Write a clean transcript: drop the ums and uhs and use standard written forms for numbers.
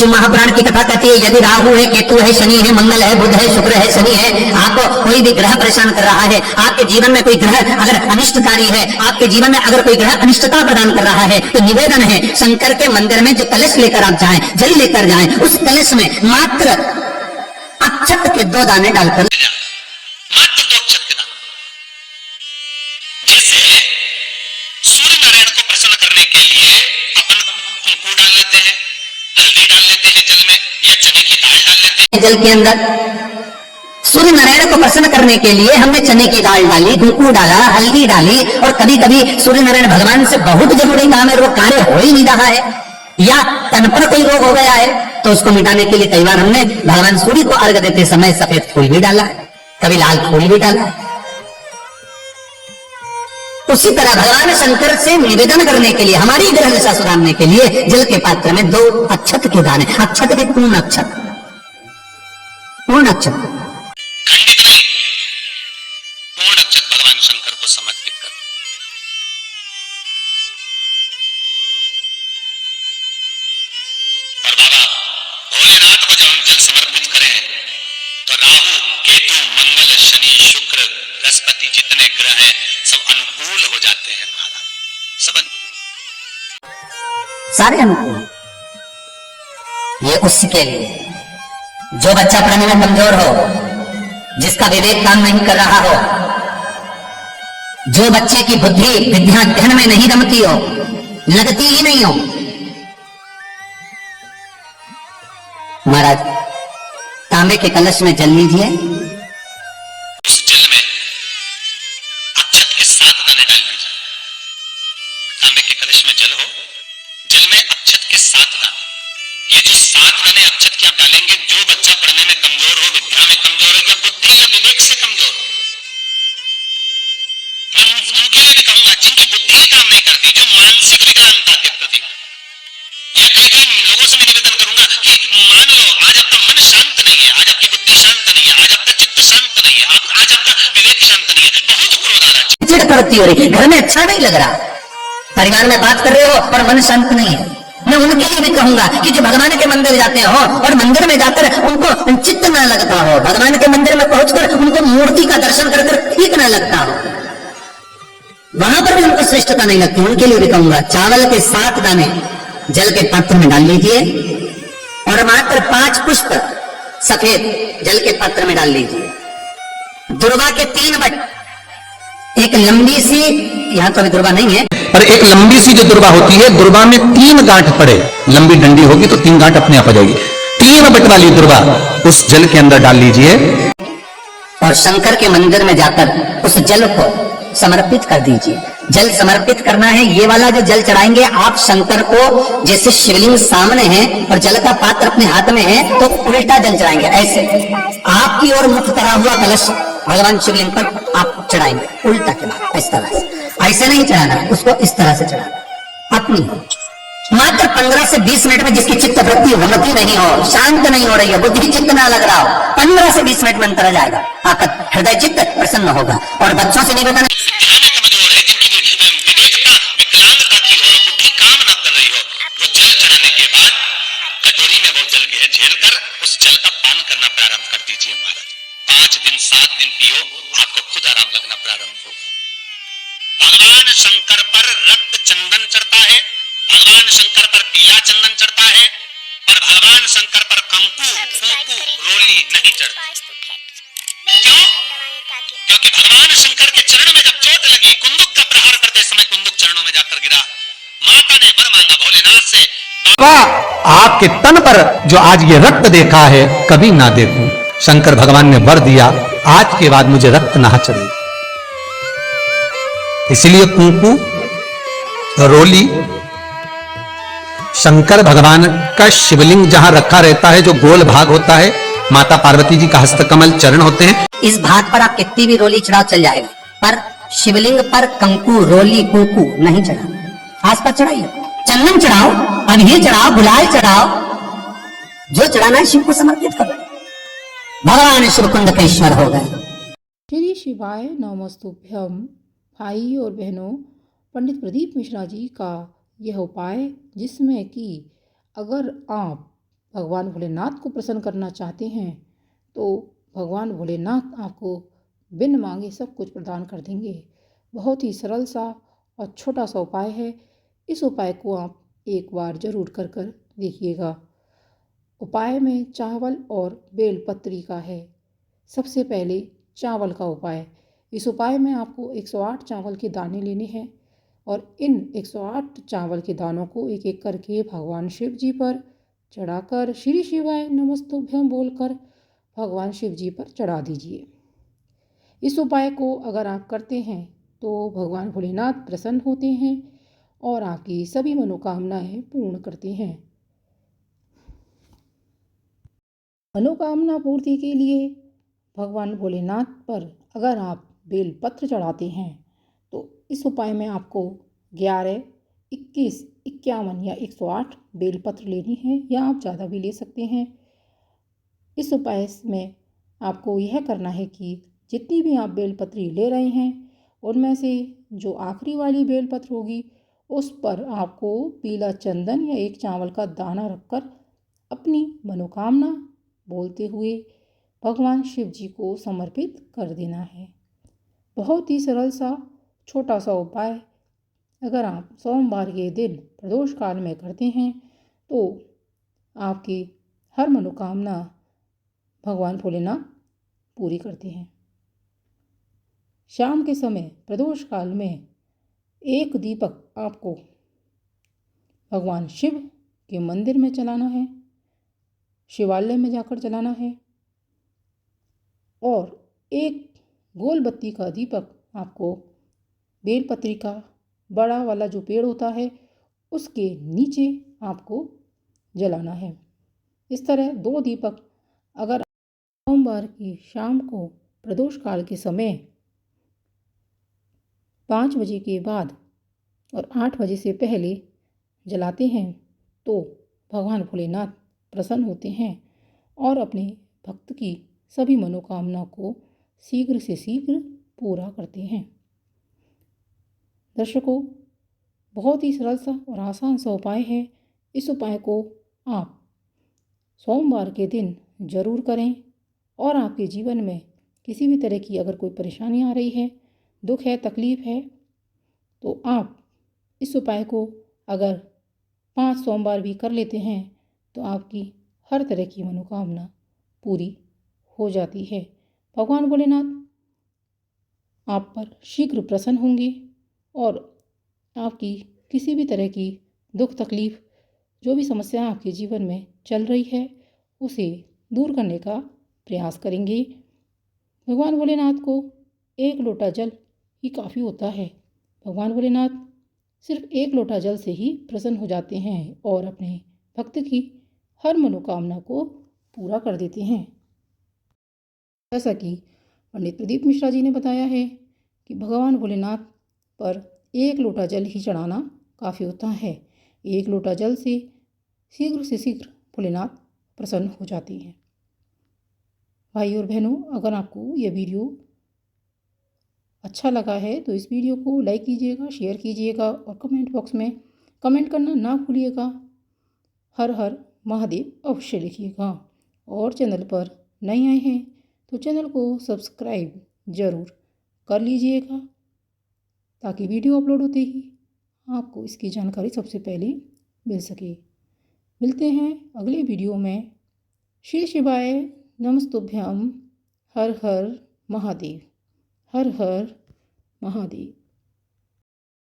शिव महापुराण की कथा कहती है यदि राहु है, केतु है, शनि है, मंगल है, बुध है, शुक्र है, शनि है, आपको कोई भी ग्रह परेशान कर रहा है, आपके जीवन में कोई ग्रह अगर अनिष्टकारी है, आपके जीवन में अगर कोई ग्रह अनिष्टता प्रदान कर रहा है, तो निवेदन है शंकर के मंदिर में जो कलश लेकर आप जाएं, जल लेकर जाएं, उस कलश में मात्र अक्षत के 2 दाने डालकर, मात्र 2 अक्षत के दाने। जैसे सूर्य नारायण को प्रसन्न करने के लिए अपन कुंकू डाल लेते हैं, हल्दी डाल लेते हैं जल में, या चने की दाल डाल लेते हैं जल के अंदर। सूर्य नारायण को प्रसन्न करने के लिए हमने चने की दाल डाली, कुंकू डाला, हल्दी डाली, और कभी कभी सूर्य नारायण भगवान से बहुत जरूरी काम है, वो कार्य हो ही नहीं रहा है, या तन पर कोई रोग हो गया है, तो उसको मिटाने के लिए कई बार हमने भगवान सूर्य को अर्घ देते समय सफेद फूल भी डाला है, कभी लाल फूल भी डाला है। उसी तरह भगवान शंकर से निवेदन करने के लिए, हमारी ग्रह दशा सुधारने के लिए जल के पात्र में 2 अक्षत के दाने, अक्षत के पूर्ण अक्षत, पूर्ण अक्षत, खंडित नहीं, पूर्ण अक्षत भगवान शंकर को समर्पित कर। और बाबा भोलेनाथ को जब हम जल समर्पित करें तो राहु, केतु, मंगल, शनि, शुक्र, बृहस्पति जितने ग्रह हैं सब अनुकूल हो जाते हैं महाराज, सब अनुकूल, सारे अनुकूल। ये उसके लिए जो बच्चा पढ़ने में कमजोर हो, जिसका विवेक काम नहीं कर रहा हो, जो बच्चे की बुद्धि विद्या अध्ययन में नहीं रमती हो, लगती ही नहीं हो, महाराज तांबे के कलश में जल लीजिए, उस जल में अक्षत के 7 दाने डाल लीजिए। तांबे के कलश में जल हो, जल में अक्षत के 7 दाने, ये जो 7 दाने अक्षत के आप डालेंगे, जो बच्चा पढ़ने में कमजोर हो, विद्या में कमजोर हो, या बुद्धि या विवेक से कमजोर हो, मैं उनके लिए भी कहूंगा जिनकी बुद्धि ही काम नहीं करती, जो मानसिक विकलांगता के प्रति, या कई कई लोगों से मैं निवेदन करूंगा कि मान लो आज आपका मन शांत नहीं है, आज आपकी बुद्धि शांत नहीं है, आज आपका चित्त शांत नहीं है, आज आपका विवेक शांत नहीं है, बहुत क्रोध आ रहा है, चिड़ पड़ती हो रही, घर में अच्छा नहीं लग रहा, परिवार में बात कर रहे हो और मन शांत नहीं है, मैं उनके लिए भी कहूंगा कि जो भगवान के मंदिर जाते हो और मंदिर में जाकर उनको चित्त न लगता हो, भगवान के मंदिर में पहुंचकर उनको मूर्ति का दर्शन कर ठीक न लगता हो, वहां पर भी उनको श्रेष्ठता नहीं लगती, उनके लिए भी कहूंगा चावल के 7 दाने जल के पात्र में डाल लीजिए, और मात्र 5 पुष्प सफेद जल के पात्र में डाल लीजिए। दुर्वा के 3 बट, एक लंबी सी, यहां तो अभी दुर्वा नहीं है, और एक लंबी सी जो दुर्वा होती है, दुर्वा में 3 गांठ पड़े, लंबी डंडी होगी तो 3 गांठ अपने आप आ जाएगी, 3 बट वाली दुर्वा उस जल के अंदर डाल लीजिए, और शंकर के मंदिर में जाकर उस जल को समर्पित कर दीजिए। जल समर्पित करना है, ये वाला जो जल चढ़ाएंगे आप शंकर को, जैसे शिवलिंग सामने है और जल का पात्र अपने हाथ में है, तो उल्टा जल चढ़ाएंगे, ऐसे आपकी ओर मुख करा हुआ कलश भगवान शिवलिंग पर आप चढ़ाएंगे, उल्टा के बाद इस तरह से, ऐसे नहीं चढ़ाना, उसको इस तरह से चढ़ाना अपनी। मात्र 15 से 20 मिनट में जिसकी चित्त वृत्ति होती नहीं हो, शांत नहीं हो रही है, बुद्धि चित्त ना लग रहा हो, 15 से 20 मिनट में अंतर आ जाएगा, आपका हृदय चित्त प्रसन्न होगा। और बच्चों से नहीं बताना, ध्यान में कमजोर है, जिनकी विवेकता विकलांगता की हो, बुद्धि काम ना कर रही हो, वो जल चढ़ाने के बाद कटोरी में वो जल झेल कर उस जल का पान करना प्रारंभ कर दीजिए महाराज। 5 दिन 7 दिन पियो, आपको खुद आराम लगना प्रारंभ होगा। भगवान शंकर पर रक्त चंदन चढ़ता है, भगवान शंकर पर पीला चंदन चढ़ता है, पर भगवान शंकर पर कंकु, कुंकू, रोली नहीं चढ़ता। क्यों? क्योंकि भगवान शंकर के चरण में जब चोट लगी, कुंदुक का प्रहार करते समय कुंदुक चरणों में जाकर गिरा, माता ने वर मांगा भोलेनाथ से, आपके तन पर जो आज ये रक्त देखा है कभी ना देखूं, शंकर भगवान ने वर दिया, आज के बाद मुझे रक्त ना चढ़े। इसलिए कुंकू, रोली, शंकर भगवान का शिवलिंग जहां रखा रहता है, जो गोल भाग होता है, माता पार्वती जी का हस्तकमल चरण होते हैं, इस भाग पर आप कितनी भी रोली चढ़ाओ चल जाएगा, पर शिवलिंग पर कंकु, रोली, कुंकु नहीं चढ़ाना, आस पास चढ़ाइए, चंदन चढ़ाओ, अभी चढ़ाओ, गुलाल चढ़ाओ, जो चढ़ाना है शिव को समर्पित करो, भगवान शिव कुंड के ईश्वर हो गए। श्री शिवाय नमस्तुभ्यम। भाई और बहनों, पंडित प्रदीप मिश्रा जी का यह उपाय, जिसमें कि अगर आप भगवान भोलेनाथ को प्रसन्न करना चाहते हैं तो भगवान भोलेनाथ आपको बिन मांगे सब कुछ प्रदान कर देंगे। बहुत ही सरल सा और छोटा सा उपाय है। इस उपाय को आप एक बार ज़रूर कर देखिएगा। उपाय में चावल और बेलपत्री का है। सबसे पहले चावल का उपाय। इस उपाय में आपको 108 चावल के दाने लेने हैं और इन 108 चावल के दानों को एक एक करके भगवान शिव जी पर चढ़ाकर श्री शिवाय नमस्तुभ्यम बोलकर भगवान शिव जी पर चढ़ा दीजिए। इस उपाय को अगर आप करते हैं तो भगवान भोलेनाथ प्रसन्न होते हैं और आपकी सभी मनोकामनाएं पूर्ण करते हैं। मनोकामना पूर्ति के लिए भगवान भोलेनाथ पर अगर आप बेलपत्र चढ़ाते हैं तो इस उपाय में आपको 11, 21, 51 या 108 बेलपत्र लेनी है या आप ज़्यादा भी ले सकते हैं। इस उपाय में आपको यह करना है कि जितनी भी आप बेलपत्री ले रहे हैं उनमें से जो आखिरी वाली बेलपत्र होगी उस पर आपको पीला चंदन या एक चावल का दाना रखकर अपनी मनोकामना बोलते हुए भगवान शिव जी को समर्पित कर देना है। बहुत ही सरल सा छोटा सा उपाय अगर आप सोमवार के दिन प्रदोष काल में करते हैं तो आपकी हर मनोकामना भगवान भोलेनाथ पूरी करते हैं। शाम के समय प्रदोष काल में एक दीपक आपको भगवान शिव के मंदिर में जलाना है, शिवालय में जाकर जलाना है और एक गोल बत्ती का दीपक आपको बेलपत्री का बड़ा वाला जो पेड़ होता है उसके नीचे आपको जलाना है। इस तरह 2 दीपक अगर सोमवार की शाम को प्रदोष काल के समय 5 बजे के बाद और 8 बजे से पहले जलाते हैं तो भगवान भोलेनाथ प्रसन्न होते हैं और अपने भक्त की सभी मनोकामना को शीघ्र से शीघ्र पूरा करते हैं। दर्शकों, बहुत ही सरल सा और आसान सा उपाय है। इस उपाय को आप सोमवार के दिन ज़रूर करें और आपके जीवन में किसी भी तरह की अगर कोई परेशानी आ रही है, दुख है, तकलीफ़ है तो आप इस उपाय को अगर 5 सोमवार भी कर लेते हैं तो आपकी हर तरह की मनोकामना पूरी हो जाती है। भगवान भोलेनाथ आप पर शीघ्र प्रसन्न होंगे और आपकी किसी भी तरह की दुख तकलीफ़ जो भी समस्या आपके जीवन में चल रही है उसे दूर करने का प्रयास करेंगे। भगवान भोलेनाथ को 1 लोटा जल ही काफ़ी होता है। भगवान भोलेनाथ सिर्फ 1 लोटा जल से ही प्रसन्न हो जाते हैं और अपने भक्त की हर मनोकामना को पूरा कर देते हैं। जैसा कि पंडित प्रदीप मिश्रा जी ने बताया है कि भगवान भोलेनाथ पर 1 लोटा जल ही चढ़ाना काफ़ी होता है। 1 लोटा जल से शीघ्र भोलेनाथ प्रसन्न हो जाते हैं। भाई और बहनों, अगर आपको यह वीडियो अच्छा लगा है तो इस वीडियो को लाइक कीजिएगा, शेयर कीजिएगा और कमेंट बॉक्स में कमेंट करना ना भूलिएगा। हर हर महादेव अवश्य लिखिएगा और चैनल पर नए आए हैं तो चैनल को सब्सक्राइब ज़रूर कर लीजिएगा ताकि वीडियो अपलोड होते ही आपको इसकी जानकारी सबसे पहले मिल सके। मिलते हैं अगले वीडियो में। श्री शिवाय नमस्तुभ्यम। हर हर महादेव। हर हर महादेव।